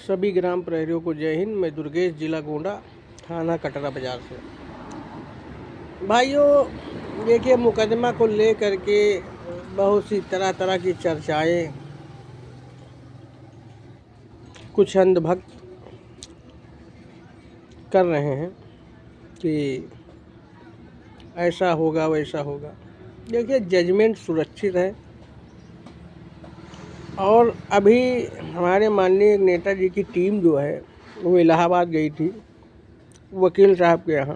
सभी ग्राम प्रहरियों को जय हिंद। मैं दुर्गेश, जिला गोंडा, थाना कटरा बाजार से। भाइयों देखिए, मुकदमा को ले करके बहुत सी तरह तरह की चर्चाएं कुछ अंधभक्त कर रहे हैं कि ऐसा होगा वैसा होगा। देखिए, जजमेंट सुरक्षित है और अभी हमारे माननीय नेताजी की टीम जो है वो इलाहाबाद गई थी वकील साहब के यहाँ।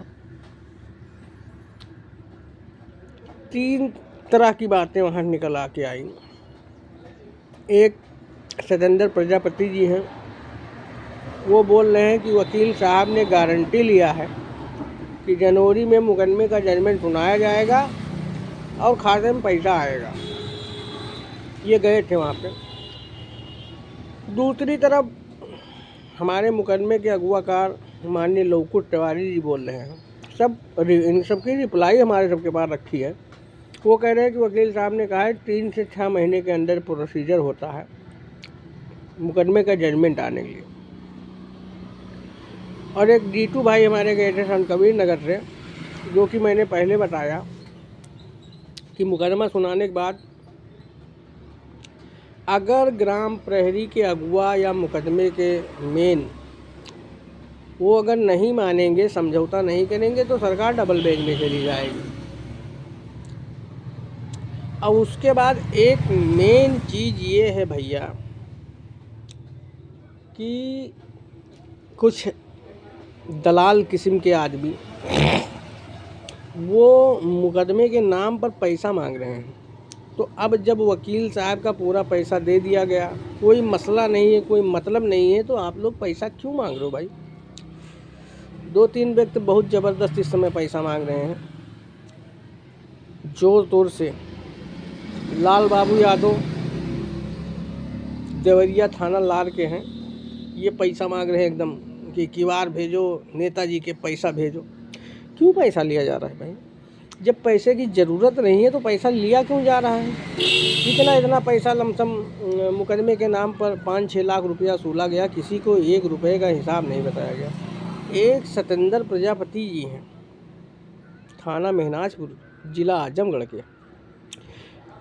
3 तरह की बातें वहाँ निकल आके आई। एक सतेंद्र प्रजापति जी हैं, वो बोल रहे हैं कि वकील साहब ने गारंटी लिया है कि जनवरी में मुकदमे का जजमेंट सुनाया जाएगा और खाते में पैसा आएगा। ये गए थे वहाँ पे। दूसरी तरफ हमारे मुकदमे के अगुवाकार माननीय लवकुश तिवारी जी बोल रहे हैं, इन सबकी रिप्लाई हमारे सबके पास रखी है। वो कह रहे हैं कि वकील साहब ने कहा है 3 से 6 महीने के अंदर प्रोसीजर होता है मुकदमे का जजमेंट आने के लिए। और एक जीतू भाई हमारे गए थे संत कबीर नगर से, जो कि मैंने पहले बताया कि मुकदमा सुनाने के बाद अगर ग्राम प्रहरी के अगुआ या मुकदमे के मेन वो अगर नहीं मानेंगे, समझौता नहीं करेंगे, तो सरकार डबल बेंच में चली जाएगी। अब उसके बाद एक मेन चीज़ ये है भैया कि कुछ दलाल किस्म के आदमी वो मुकदमे के नाम पर पैसा मांग रहे हैं। तो अब जब वकील साहब का पूरा पैसा दे दिया गया, कोई मसला नहीं है, कोई मतलब नहीं है, तो आप लोग पैसा क्यों मांग रहे हो भाई? 2-3 व्यक्ति बहुत ज़बरदस्त इस समय पैसा मांग रहे हैं जोर तोर से। लाल बाबू यादव देवरिया थाना लार के हैं, ये पैसा मांग रहे हैं एकदम कि क्यूआर भेजो, नेताजी के पैसा भेजो। क्यों पैसा लिया जा रहा है भाई? जब पैसे की ज़रूरत नहीं है तो पैसा लिया क्यों जा रहा है? इतना पैसा लमसम मुकदमे के नाम पर 5-6 लाख रुपया सूला गया, किसी को 1 रुपये का हिसाब नहीं बताया गया। एक सतेंद्र प्रजापति जी हैं, थाना महनाजपुर, जिला आजमगढ़ के,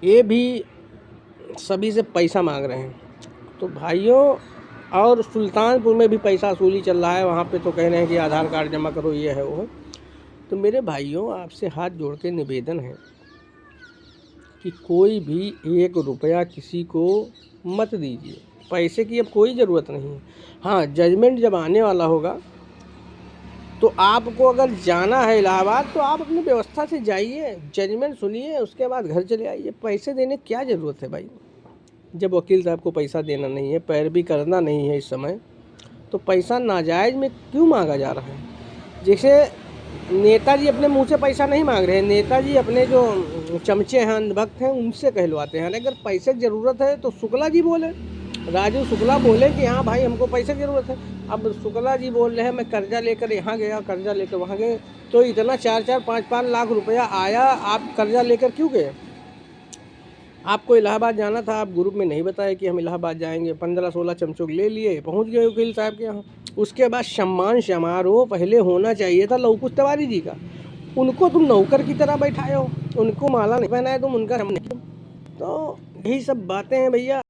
ये भी सभी से पैसा मांग रहे हैं। तो भाइयों, और सुल्तानपुर में भी पैसा वसूली चल रहा है, वहाँ पे तो कह रहे हैं कि आधार कार्ड जमा करो, ये है वो है। तो मेरे भाइयों, आपसे हाथ जोड़ के निवेदन है कि कोई भी 1 रुपया किसी को मत दीजिए। पैसे की अब कोई ज़रूरत नहीं है। हाँ, जजमेंट जब आने वाला होगा तो आपको अगर जाना है इलाहाबाद तो आप अपनी व्यवस्था से जाइए, जजमेंट सुनिए, उसके बाद घर चले आइए। पैसे देने की क्या ज़रूरत है भाई? जब वकील साहब को पैसा देना नहीं है, पैरवी करना नहीं है इस समय, तो पैसा नाजायज़ में क्यों मांगा जा रहा है? जैसे नेताजी अपने मुंह से पैसा नहीं मांग रहे हैं, नेताजी अपने जो चमचे हैं, अंधभक्त हैं, उनसे कहलवाते हैं। अगर पैसे की ज़रूरत है तो शुक्ला जी बोले, राजू शुक्ला बोले कि हाँ भाई हमको पैसे की ज़रूरत है। अब शुक्ला जी बोल रहे हैं मैं कर्जा लेकर यहाँ गया, कर्जा लेकर वहाँ गए, तो इतना 4-4, 5-5 लाख रुपया आया, आप कर्जा लेकर क्यों गए? आपको इलाहाबाद जाना था, आप ग्रुप में नहीं बताया कि हम इलाहाबाद जाएंगे। 15-16 चमचों ले लिए, पहुंच गए वकील साहब के यहाँ। उसके बाद सम्मान समारोह पहले होना चाहिए था लवकुश तिवारी जी का। उनको तुम नौकर की तरह बैठाए हो, उनको माला नहीं पहनाए तुम, उनका हम नहीं। तो यही सब बातें हैं भैया।